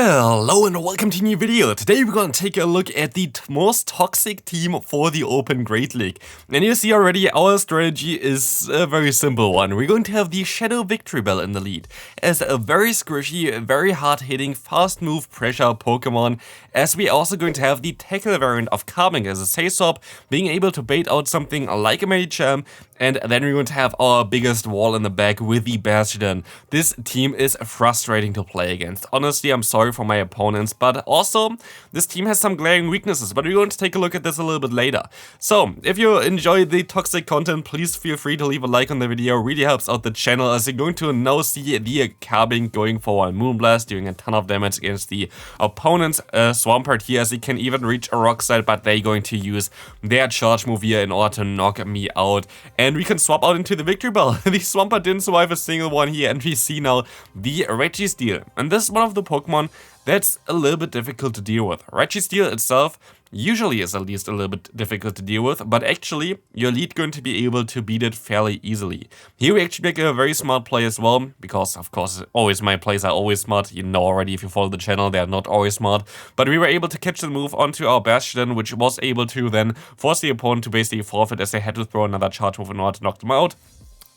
Hello and welcome to a new video. Today we're going to take a look at the most toxic team for the Open Great League. And you see already our strategy is a very simple one. We're going to have the Shadow Victreebel in the lead as a very squishy, very hard hitting, fast move pressure Pokemon, as we're also going to have the Tackle variant of Carbink as a Say-Swap, being able to bait out something like a Medicham, and then we're going to have our biggest wall in the back with the Bastiodon. This team is frustrating to play against. Honestly, I'm sorry for my opponents, but also this team has some glaring weaknesses, but we're going to take a look at this a little bit later. So, if you enjoy the toxic content, please feel free to leave a like on the video. It really helps out the channel, as you're going to now see the Carbink going for a Moonblast, doing a ton of damage against the opponent's Swampert here, as he can even reach a Rock Slide, but they're going to use their charge move here in order to knock me out. And we can swap out into the Victreebel. The Swampert didn't survive a single one here, and we see now the Registeel. And this is one of the Pokemon that's a little bit difficult to deal with. Registeel itself usually is at least a little bit difficult to deal with, but actually your lead going to be able to beat it fairly easily. Here we actually make a very smart play as well, because of course always my plays are always smart. You know already if you follow the channel, they are not always smart. But we were able to catch the move onto our Bastiodon, which was able to then force the opponent to basically forfeit, as they had to throw another charge move in order to knock them out.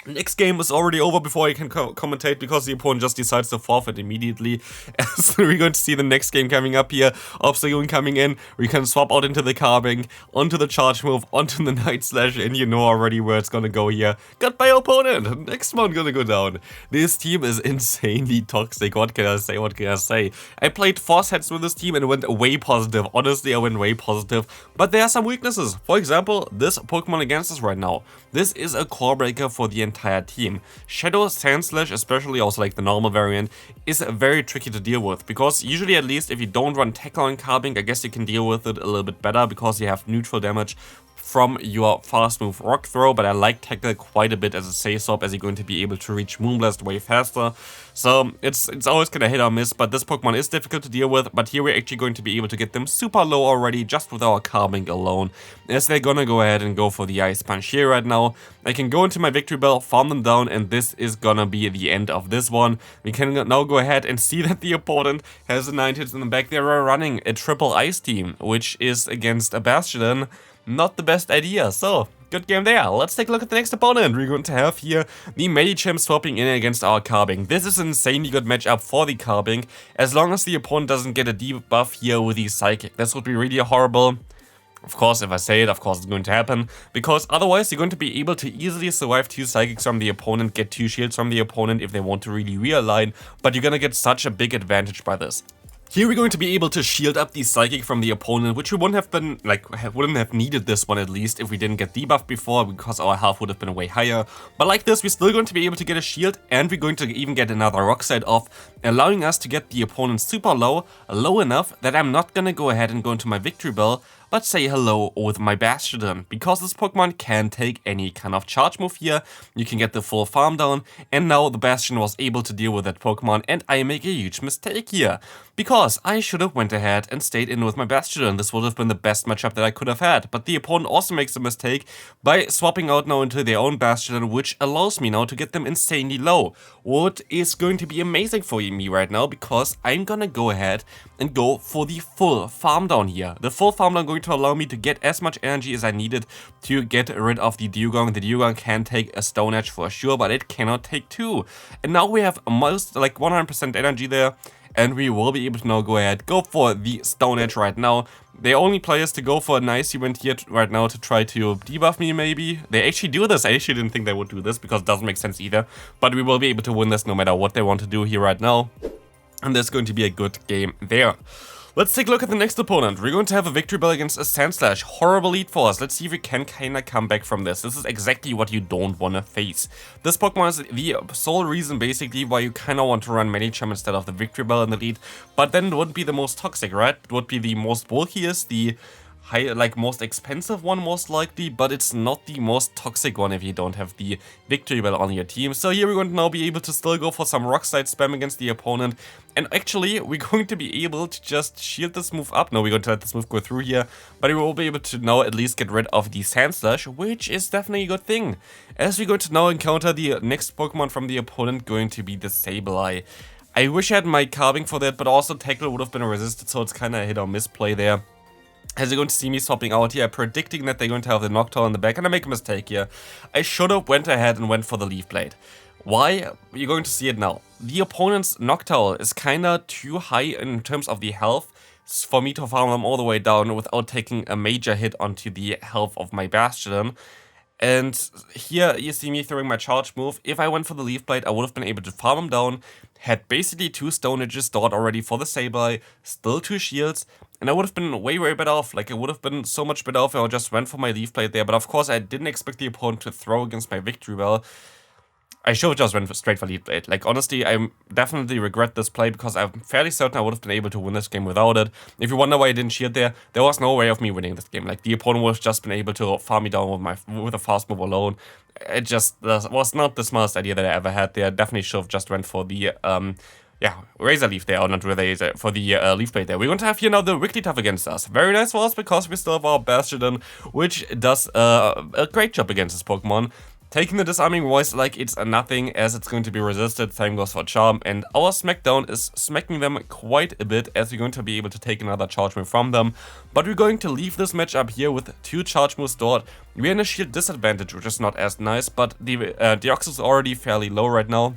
Next game is already over before I can commentate, because the opponent just decides to forfeit immediately. So we're going to see the next game coming up here. Obstagoon coming in. We can swap out into the Carbink, onto the charge move, onto the Sandslash, and you know already where it's gonna go here. Got my opponent. Next one gonna go down. This team is insanely toxic. What can I say? What can I say? I played 4 sets with this team and went way positive. Honestly, I went way positive. But there are some weaknesses. For example, this Pokemon against us right now. This is a core breaker for the entire team. Shadow Sandslash, especially also like the normal variant, is very tricky to deal with, because usually, at least if you don't run Tackle on Carbink, I guess you can deal with it a little bit better because you have neutral damage from your fast move Rock Throw, but I like Tackle quite a bit as a Say-Swap, as you're going to be able to reach Moonblast way faster. So it's always kind of hit or miss, but this Pokemon is difficult to deal with. But here we're actually going to be able to get them super low already just with our Carbink alone, as they're gonna go ahead and go for the Ice Punch here right now. I can go into my Victreebel, farm them down, and this is gonna be the end of this one. We can now go ahead and see that the opponent has the 9 hits in the back. They are running a triple Ice team, which is against a Bastiodon. Not the best idea, so good game there. Let's take a look at the next opponent. We're going to have here the Medicham swapping in against our Carbink. This is an insanely good matchup for the Carbink, as long as the opponent doesn't get a debuff here with the Psychic. This would be really horrible. Of course, if I say it, of course it's going to happen, because otherwise you're going to be able to easily survive 2 Psychics from the opponent, get 2 shields from the opponent if they want to really realign, but you're gonna get such a big advantage by this. Here we're going to be able to shield up the Psychic from the opponent, which we wouldn't have been, wouldn't have needed this one at least if we didn't get debuffed before, because our health would have been way higher. But like this, we're still going to be able to get a shield, and we're going to even get another Rock Slide off, allowing us to get the opponent super low, low enough that I'm not gonna go ahead and go into my Victreebel, but say hello with my Bastiodon, because this Pokemon can take any kind of charge move here. You can get the full farm down, and now the Bastiodon was able to deal with that Pokemon, and I make a huge mistake here, because I should have went ahead and stayed in with my Bastiodon. This would have been the best matchup that I could have had, but the opponent also makes a mistake by swapping out now into their own Bastiodon, which allows me now to get them insanely low, what is going to be amazing for me right now, because I'm gonna go ahead and go for the full farm down here. The full farm down going to allow me to get as much energy as I needed to get rid of the Dugong. The Dugong can take a Stone Edge for sure, but it cannot take 2. And now we have almost like 100% energy there, and we will be able to now go ahead, go for the Stone Edge right now. The only players to go for a nice event here right now to try to debuff me maybe. They actually do this. I actually didn't think they would do this, because it doesn't make sense either. But we will be able to win this no matter what they want to do here right now. And there's going to be a good game there. Let's take a look at the next opponent. We're going to have a Victreebel against a Sandslash. Horrible lead for us. Let's see if we can kinda come back from this. This is exactly what you don't want to face. This Pokemon is the sole reason basically why you kinda want to run Medicham instead of the Victreebel in the lead. But then it wouldn't be the most toxic, right? It would be the most bulkiest, the most expensive one most likely, but it's not the most toxic one if you don't have the Victreebel on your team. So here we're going to now be able to still go for some Rock Slide spam against the opponent, and actually we're going to be able to just shield this move up. No, we're going to let this move go through here, but we will be able to now at least get rid of the Sandslash, which is definitely a good thing, as we're going to now encounter the next Pokemon from the opponent, going to be the Sableye. I wish I had my Carbink for that, but also Tackle would have been resisted, so it's kind of a hit or miss play there. As you're going to see me swapping out here, predicting that they're going to have the Noctowl in the back, and I make a mistake here. I should have went ahead and went for the Leaf Blade. Why? You're going to see it now. The opponent's Noctowl is kinda too high in terms of the health for me to farm them all the way down without taking a major hit onto the health of my Bastiodon. And here you see me throwing my charge move. If I went for the Leaf Blade, I would have been able to farm him down, had basically 2 Stone Edges stored already for the Sableye, still 2 shields, and I would have been way better off. Like, it would have been so much better off if I just went for my Leaf Blade there, but of course I didn't expect the opponent to throw against my Victreebel. I should have just went straight for Leaf Blade. Like, honestly, I definitely regret this play because I'm fairly certain I would have been able to win this game without it. If you wonder why I didn't shield there was no way of me winning this game. Like, the opponent would have just been able to farm me down with a fast move alone. It just was not the smartest idea that I ever had there. Definitely should have just went for the, Razor Leaf there, or not Razor, for the Leaf Blade there. We're going to have here now the Wigglytuff against us. Very nice for us because we still have our Bastiodon, which does a great job against this Pokemon. Taking the Disarming Voice like it's a nothing, as it's going to be resisted, same goes for Charm, and our Smackdown is smacking them quite a bit, as we're going to be able to take another charge move from them. But we're going to leave this matchup here with 2 charge moves stored. We're in a shield disadvantage, which is not as nice, but the Deoxys is already fairly low right now.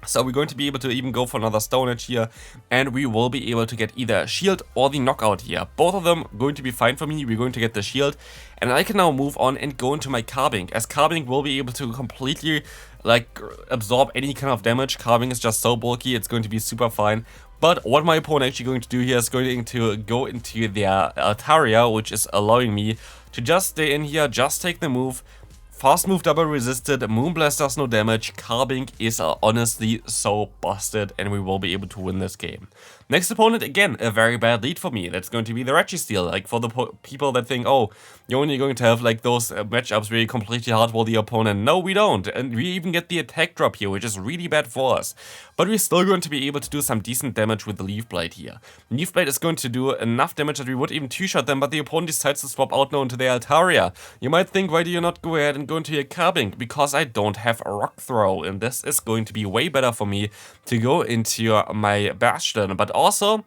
So we're going to be able to even go for another Stone Edge here, and we will be able to get either a shield or the knockout here. Both of them going to be fine for me. We're going to get the shield, and I can now move on and go into my Carbink, as Carbink will be able to completely like absorb any kind of damage. Carbink is just so bulky, it's going to be super fine. But what my opponent actually going to do here is going to go into their Altaria, which is allowing me to just stay in here, just take the move. Fast move double resisted, Moonblast does no damage, Carbink is honestly so busted, and we will be able to win this game. Next opponent, again, a very bad lead for me. That's going to be the Registeel. Like, for the people that think, oh, you're only going to have like those matchups where you completely hardball the opponent. No, we don't. And we even get the attack drop here, which is really bad for us. But we're still going to be able to do some decent damage with the Leaf Blade here. Leaf Blade is going to do enough damage that we would even two-shot them, but the opponent decides to swap out now into their Altaria. You might think, why do you not go ahead and go into your Carbink? Because I don't have a Rock Throw, and this is going to be way better for me to go into my Bastiodon. But also,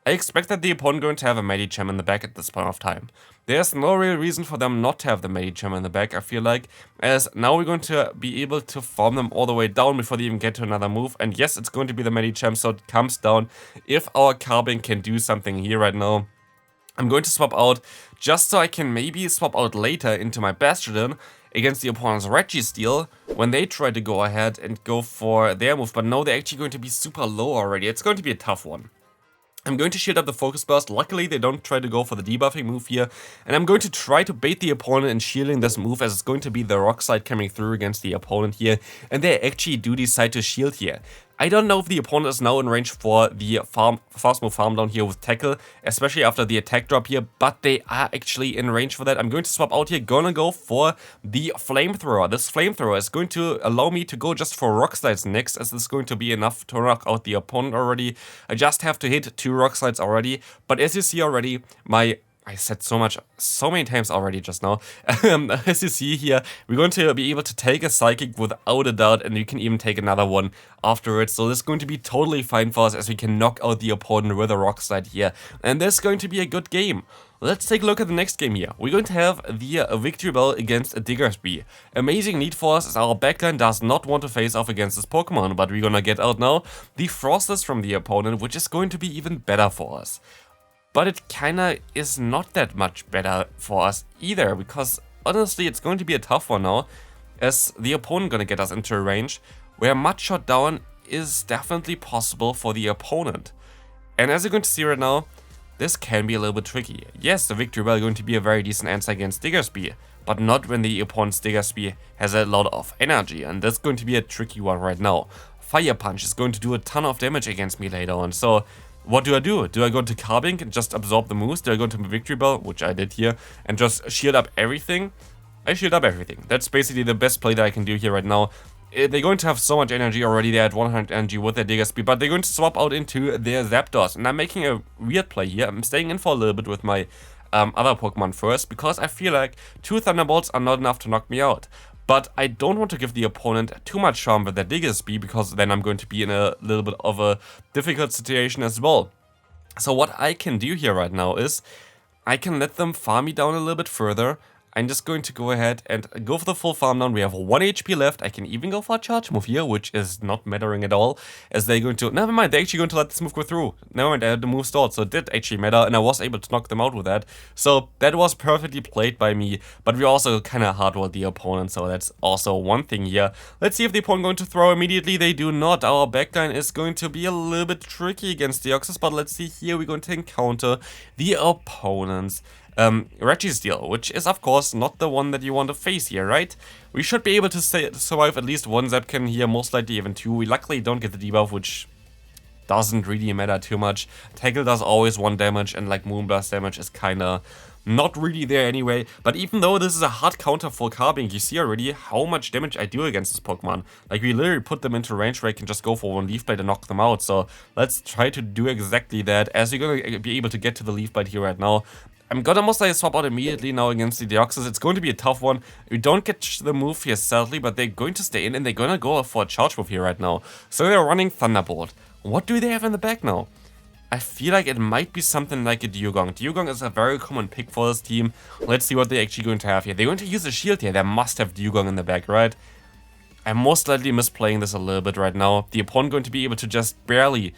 I expect that the opponent going to have a Medicham in the back at this point of time. There's no real reason for them not to have the Medicham in the back, I feel like, as now we're going to be able to farm them all the way down before they even get to another move. And yes, it's going to be the Medicham, so it comes down if our Carbink can do something here right now. I'm going to swap out just so I can maybe swap out later into my Bastiodon against the opponent's Registeel when they try to go ahead and go for their move. But no, they're actually going to be super low already. It's going to be a tough one. I'm going to shield up the Focus Burst. Luckily, they don't try to go for the debuffing move here. And I'm going to try to bait the opponent in shielding this move, as it's going to be the Rock Slide coming through against the opponent here. And they actually do decide to shield here. I don't know if the opponent is now in range for the fast move farm down here with Tackle, especially after the attack drop here, but they are actually in range for that. I'm going to swap out here, gonna go for the Flamethrower. This Flamethrower is going to allow me to go just for Rock Slides next, as this is going to be enough to knock out the opponent already. I just have to hit 2 Rock Slides already, but as you see already, I said so many times already just now. As you see here, we're going to be able to take a Psychic without a doubt, and we can even take another one afterwards. So this is going to be totally fine for us, as we can knock out the opponent with a Rock Slide here. And this is going to be a good game. Let's take a look at the next game here. We're going to have the Victreebel against a Diggersby. Amazing lead for us, as our backline does not want to face off against this Pokemon, but we're gonna get out now the Frostless from the opponent, which is going to be even better for us. But it kinda is not that much better for us either, because honestly it's going to be a tough one now, as the opponent gonna get us into a range where Mud Shot down is definitely possible for the opponent. And as you're going to see right now, this can be a little bit tricky. Yes, the Victreebel is going to be a very decent answer against Diggersby, but not when the opponent's Diggersby has a lot of energy, and that's going to be a tricky one right now. Fire Punch is going to do a ton of damage against me later on, so what do? Do I go to Carbink and just absorb the moves? Do I go to Victreebel, which I did here, and just shield up everything? I shield up everything. That's basically the best play that I can do here right now. They're going to have so much energy already. They're at 100 energy with their Diggersby, but they're going to swap out into their Zapdos. And I'm making a weird play here. I'm staying in for a little bit with my other Pokemon first, because I feel like 2 Thunderbolts are not enough to knock me out. but I don't want to give the opponent too much charm with their Diggersby, because then I'm going to be in a little bit of a difficult situation as well. So what I can do here right now is I can let them farm me down a little bit further. I'm just going to go ahead and go for the full farm down. We have 1 HP left. I can even go for a charge move here, which is not mattering at all, as they're going to... Never mind, they're actually going to let this move go through. Never mind, I had the move stalled, so it did actually matter, and I was able to knock them out with that. So that was perfectly played by me, but we also kind of hardwalled the opponent, so that's also one thing here. Let's see if the opponent going to throw immediately. They do not. Our backline is going to be a little bit tricky against the Oxes, but let's see here. We're going to encounter the opponent's Registeel, which is of course not the one that you want to face here, right? We should be able to survive at least one Zepkin here, most likely even two. We luckily don't get the debuff, which doesn't really matter too much. Tackle does always 1 damage, and like Moonblast damage is kinda not really there anyway. But even though this is a hard counter for Carbink, you see already how much damage I do against this Pokemon. Like, we literally put them into range where I can just go for 1 Leaf Blade and knock them out. So let's try to do exactly that, as you're gonna be able to get to the Leaf Blade here right now. I'm gonna most likely swap out immediately now against the Deoxys. It's going to be a tough one. We don't get the move here, sadly, but they're going to stay in, and they're gonna go for a charge move here right now. So they're running Thunderbolt. What do they have in the back now? I feel like it might be something like a Dewgong. Dewgong is a very common pick for this team. Let's see what they're actually going to have here. They're going to use a shield here. They must have Dewgong in the back, right? I'm most likely misplaying this a little bit right now. The opponent going to be able to just barely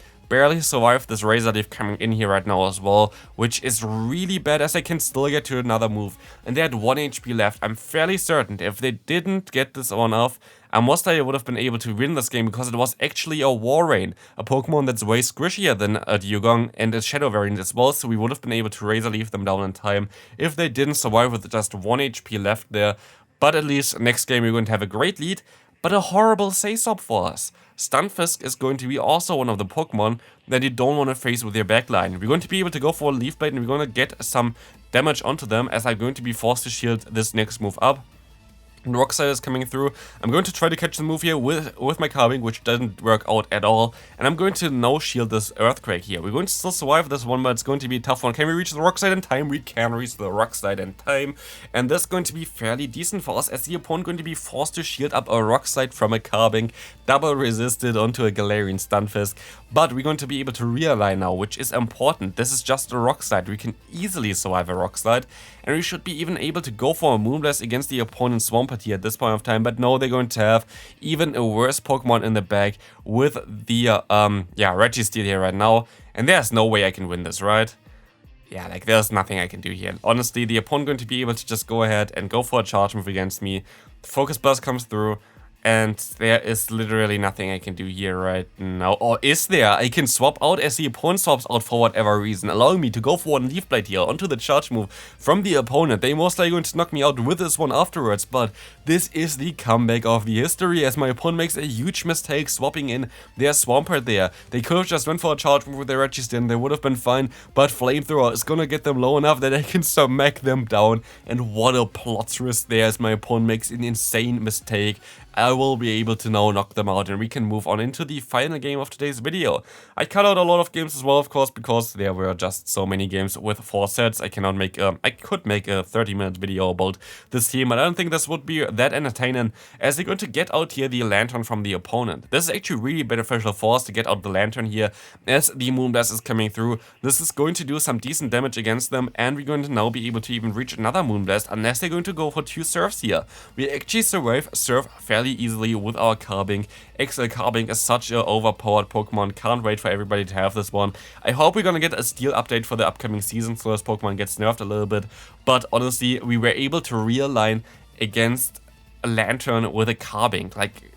survive this Razor Leaf coming in here right now as well, which is really bad, as I can still get to another move. And they had 1 HP left. I'm fairly certain if they didn't get this one off, I most likely would have been able to win this game, because it was actually a Warrain, a Pokemon that's way squishier than a Dewgong and a Shadow variant as well, so we would have been able to Razor Leaf them down in time if they didn't survive with just 1 HP left there. But at least next game we're going to have a great lead, but a horrible Say-Swap for us. Stunfisk is going to be also one of the Pokemon that you don't want to face with your backline. We're going to be able to go for a Leaf Blade, and we're going to get some damage onto them, as I'm going to be forced to shield this next move up. And Rock Slide is coming through. I'm going to try to catch the move here with my Carbink, which doesn't work out at all. And I'm going to no-shield this Earthquake here. We're going to still survive this one, but it's going to be a tough one. Can we reach the Rock Slide in time? We can reach the Rock Slide in time. And that's going to be fairly decent for us, as the opponent going to be forced to shield up a Rock Slide from a Carbink, double resisted onto a Galarian Stunfisk. But we're going to be able to realign now, which is important. This is just a Rock Slide. We can easily survive a Rock Slide. And we should be even able to go for a Moonblast against the opponent's Swampert here at this point of time. But no, they're going to have even a worse Pokemon in the bag with the Registeel here right now. And there's no way I can win this, right? Yeah, like, there's nothing I can do here. Honestly, the opponent going to be able to just go ahead and go for a charge move against me. The Focus Burst comes through. And there is literally nothing I can do here right now. Or is there? I can swap out as the opponent swaps out for whatever reason, allowing me to go for 1 Leaf Blade here onto the charge move from the opponent. They most likely going to knock me out with this one afterwards, but this is the comeback of the history, as my opponent makes a huge mistake swapping in their Swampert there. They could have just went for a charge move with their Registeel and they would have been fine, but Flamethrower is gonna get them low enough that I can smack them down. And what a plot twist there, as my opponent makes an insane mistake. I will be able to now knock them out, and we can move on into the final game of today's video. I cut out a lot of games as well, of course, because there were just so many games with 4 sets. I could make a 30-minute video about this team, but I don't think this would be that entertaining, as they're going to get out here the Lantern from the opponent. This is actually really beneficial for us to get out the Lantern here, as the Moonblast is coming through. This is going to do some decent damage against them, and we're going to now be able to even reach another Moonblast, unless they're going to go for 2 Surfs here. We actually survive Surf fairly easily with our Carbink. XL Carbink is such an overpowered Pokemon. Can't wait for everybody to have this one. I hope we're gonna get a Steel update for the upcoming season, so this Pokemon gets nerfed a little bit. But honestly, we were able to realign against a Lantern with a Carbink. Like,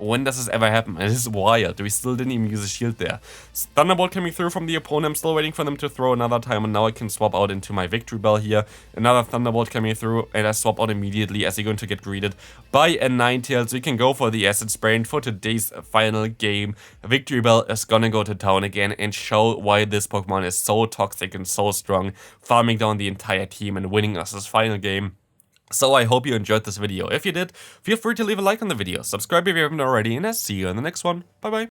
when does this ever happen? It is wild. We still didn't even use a shield there. Thunderbolt coming through from the opponent. I'm still waiting for them to throw another time, and now I can swap out into my Victreebel here. Another Thunderbolt coming through, and I swap out immediately, as they're going to get greeted by a Ninetales. So we can go for the Acid Spray, and for today's final game, Victreebel is gonna go to town again and show why this Pokemon is so toxic and so strong, farming down the entire team and winning us this final game. So I hope you enjoyed this video. If you did, feel free to leave a like on the video, subscribe if you haven't already, and I'll see you in the next one. Bye bye.